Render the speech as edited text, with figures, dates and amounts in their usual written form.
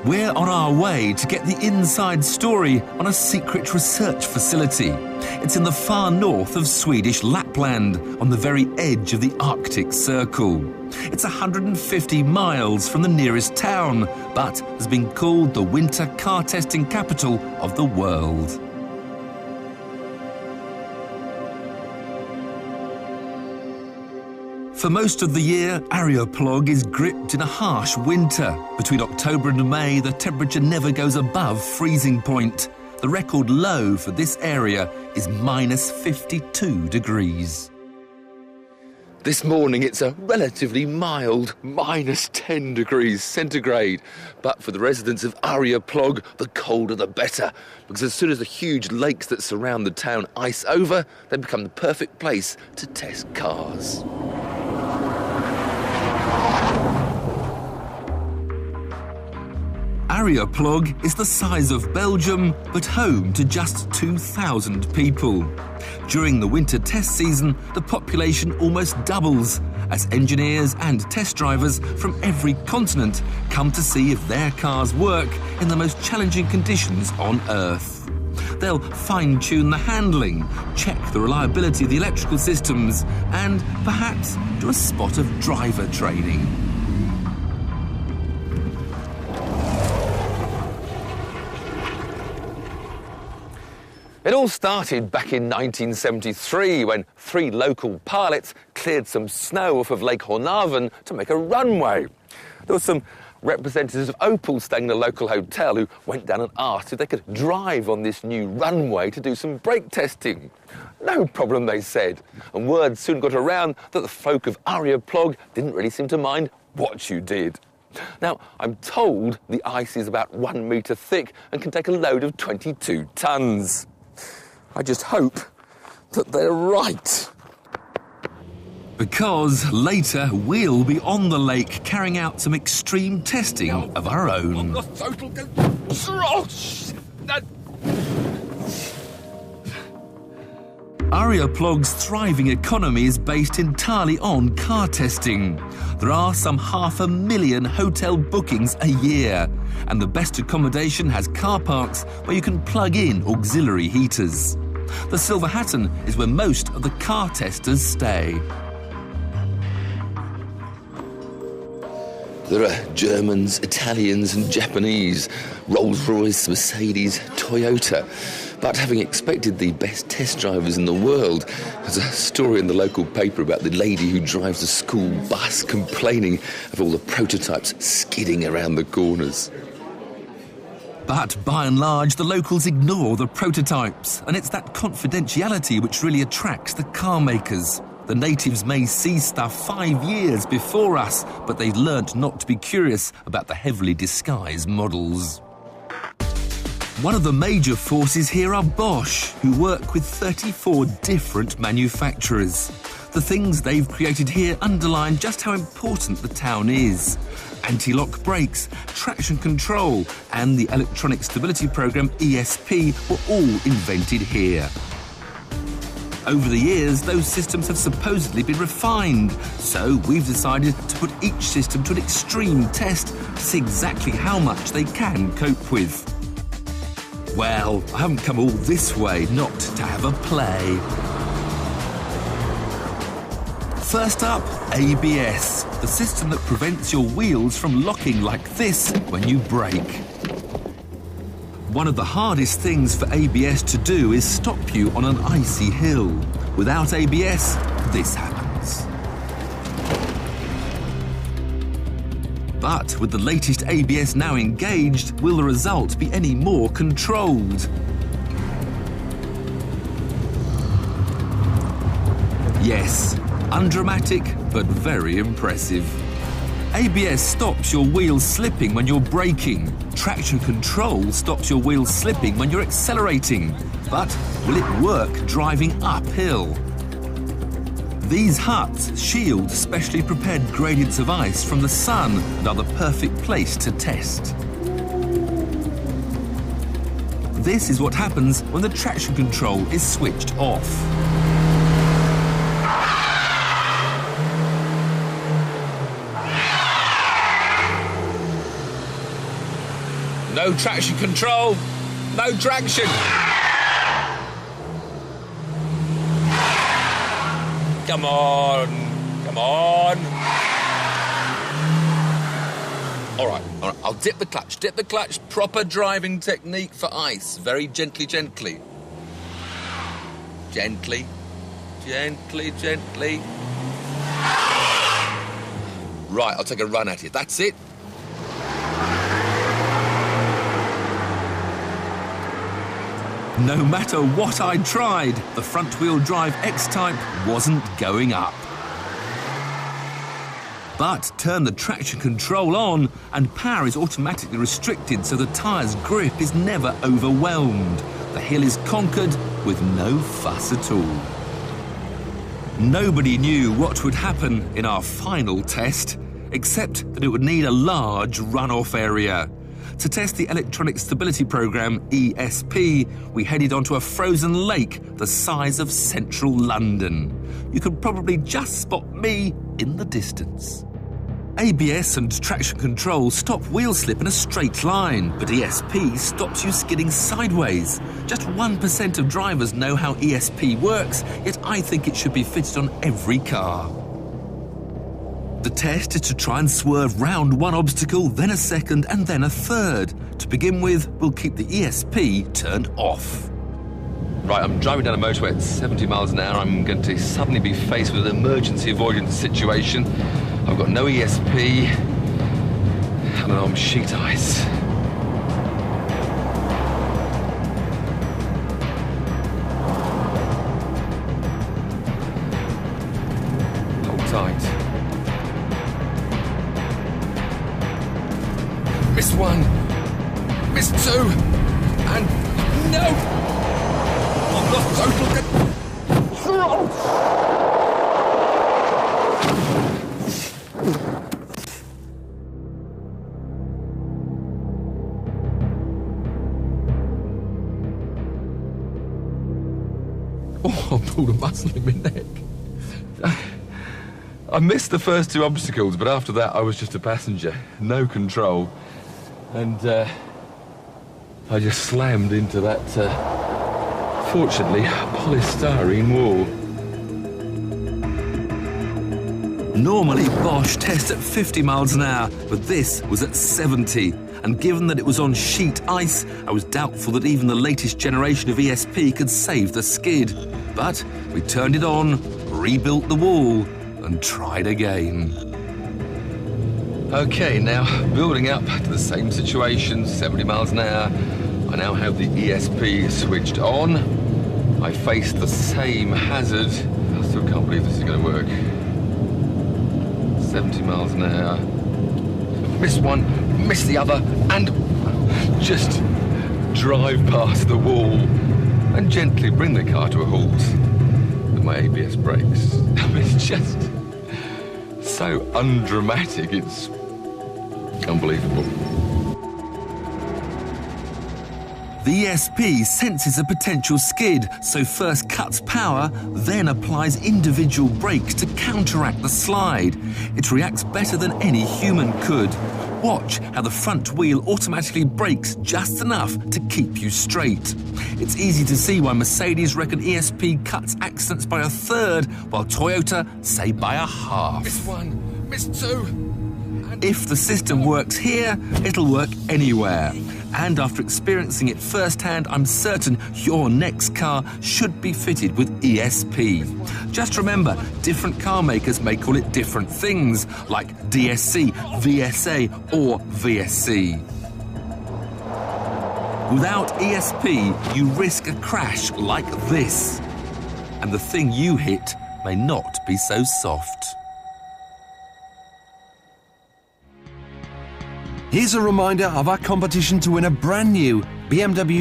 We're on our way to get the inside story on a secret research facility. It's in the far north of Swedish Lapland, on the very edge of the Arctic Circle. It's 150 miles from the nearest town, but has been called the winter car testing capital of the world. For most of the year, Arjeplog is gripped in a harsh winter. Between October and May, the temperature never goes above freezing point. The record low for this area is minus 52 degrees. This morning it's a relatively mild minus 10 degrees centigrade. But for the residents of Arjeplog, the colder the better. Because as soon as the huge lakes that surround the town ice over, they become the perfect place to test cars. Arjeplog is the size of Belgium, but home to just 2,000 people. During the winter test season, the population almost doubles as engineers and test drivers from every continent come to see if their cars work in the most challenging conditions on Earth. They'll fine-tune the handling, check the reliability of the electrical systems, and perhaps do a spot of driver training. It all started back in 1973 when 3 local pilots cleared some snow off of Lake Hornavan to make a runway. There were some representatives of Opel staying in a local hotel who went down and asked if they could drive on this new runway to do some brake testing. No problem, they said, and word soon got around that the folk of Arjeplog didn't really seem to mind what you did. Now, I'm told the ice is about 1 metre thick and can take a load of 22 tonnes. I just hope that they're right. Because later we'll be on the lake carrying out some extreme testing of our own. Arjeplog's thriving economy is based entirely on car testing. There are some 500,000 hotel bookings a year, and the best accommodation has car parks where you can plug in auxiliary heaters. The Silver Hatton is where most of the car testers stay. There are Germans, Italians and Japanese, Rolls-Royce, Mercedes, Toyota. But having expected the best test drivers in the world, there's a story in the local paper about the lady who drives a school bus complaining of all the prototypes skidding around the corners. But by and large, the locals ignore the prototypes, and it's that confidentiality which really attracts the car makers. The natives may see stuff 5 years before us, but they've learnt not to be curious about the heavily disguised models. One of the major forces here are Bosch, who work with 34 different manufacturers. The things they've created here underline just how important the town is. Anti-lock brakes, traction control, and the electronic stability program ESP were all invented here. Over the years, those systems have supposedly been refined, so we've decided to put each system to an extreme test to see exactly how much they can cope with. Well, I haven't come all this way not to have a play. First up, ABS, the system that prevents your wheels from locking like this when you brake. One of the hardest things for ABS to do is stop you on an icy hill. Without ABS, this happens. But with the latest ABS now engaged, will the result be any more controlled? Yes, undramatic but very impressive. ABS stops your wheels slipping when you're braking. Traction control stops your wheels slipping when you're accelerating. But will it work driving uphill? These huts shield specially prepared gradients of ice from the sun and are the perfect place to test. This is what happens when the traction control is switched off. No traction control, no traction. Come on, come on. All right, I'll dip the clutch. Proper driving technique for ice. Very gently. Gently. Right, I'll take a run at it. That's it. No matter what I tried, the front-wheel drive X-Type wasn't going up. But turn the traction control on and power is automatically restricted so the tyre's grip is never overwhelmed. The hill is conquered with no fuss at all. Nobody knew what would happen in our final test, except that it would need a large runoff area. To test the Electronic Stability Programme, ESP, we headed onto a frozen lake the size of central London. You could probably just spot me in the distance. ABS and traction control stop wheel slip in a straight line, but ESP stops you skidding sideways. Just 1% of drivers know how ESP works, yet I think it should be fitted on every car. The test is to try and swerve round one obstacle, then a second, and then a third. To begin with, we'll keep the ESP turned off. Right, I'm driving down a motorway at 70 miles an hour. I'm going to suddenly be faced with an emergency avoidance situation. I've got no ESP, and I'm on sheet ice. Hold tight. Missed one, missed two, and no! I've lost total control! Oh, I pulled a muscle in my neck. I missed the first two obstacles, but after that I was just a passenger, no control. And I just slammed into that, fortunately, polystyrene wall. Normally, Bosch tests at 50 miles an hour, but this was at 70. And given that it was on sheet ice, I was doubtful that even the latest generation of ESP could save the skid. But we turned it on, rebuilt the wall, and tried again. Okay, now building up to the same situation, 70 miles an hour. I now have the ESP switched on. I face the same hazard. I still can't believe this is going to work. 70 miles an hour. Miss one, miss the other, and just drive past the wall and gently bring the car to a halt with my ABS brakes. I mean, it's just so undramatic, it's unbelievable. The ESP senses a potential skid, so first cuts power, then applies individual brakes to counteract the slide. It reacts better than any human could. Watch how the front wheel automatically brakes just enough to keep you straight. It's easy to see why Mercedes reckon ESP cuts accidents by a third, while Toyota say by a half. Miss one, miss two. If the system works here, it'll work anywhere. And after experiencing it firsthand, I'm certain your next car should be fitted with ESP. Just remember, different car makers may call it different things, like DSC, VSA, or VSC. Without ESP, you risk a crash like this. And the thing you hit may not be so soft. Here's a reminder of our competition to win a brand new BMW